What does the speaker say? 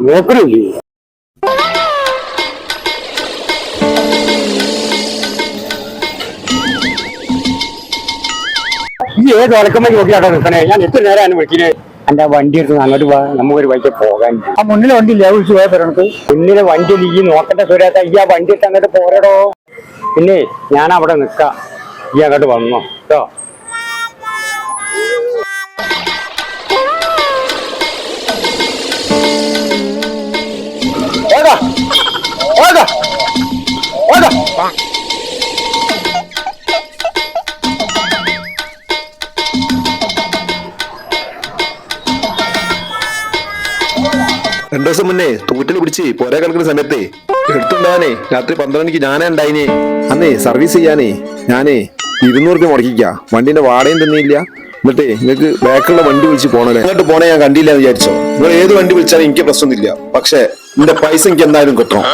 നോക്കണില്ലേ? ഈ ഏത് വിളക്കമ്മ നോക്കിയാട്ടോ നിൽക്കണേ? ഞാൻ എത്ര നേരമാണ് വിളിക്കുന്നത്. എന്റെ വണ്ടി എടുത്ത് അങ്ങോട്ട് പോവാ, നമുക്കൊരു വഴിക്ക് പോകാൻ. ആ മുന്നിലെ വണ്ടി ഇല്ല, വിളിച്ചു പോയാൽ തരണക്ക്. മുന്നിലെ വണ്ടി ഈ നോക്കട്ടെ സുരേഖ, ഈ ആ വണ്ടി എടുത്ത് അങ്ങോട്ട് പോരടോ. പിന്നെ ഞാൻ അവിടെ നിൽക്കാം, ഈ അങ്ങോട്ട് വന്നോ കേട്ടോ. രണ്ടു ദിവസം മുന്നേ തൂറ്റിൽ പിടിച്ച് പോരാ കിടക്കുന്ന സമയത്തെ എടുത്തുണ്ടാവാനേ രാത്രി 12 മണിക്ക് ഞാനേ ഉണ്ടായിനെ. അന്നേ സർവീസ് ചെയ്യാനേ ഞാനേ 200 രൂപ മുടക്കിക്ക. വണ്ടിന്റെ വാടകയും തന്നെയില്ല. എന്നിട്ടേ നിങ്ങൾക്ക് ബാക്കിലുള്ള വണ്ടി വിളിച്ച് പോണല്ലേ, അങ്ങോട്ട് പോണേ ഞാൻ കണ്ടില്ല എന്ന് വിചാരിച്ചോ? നിങ്ങൾ ഏത് വണ്ടി വിളിച്ചാലും എനിക്ക് പ്രശ്നമൊന്നുമില്ല, പക്ഷെ എന്റെ പൈസ എനിക്ക് എന്തായാലും കിട്ടണം.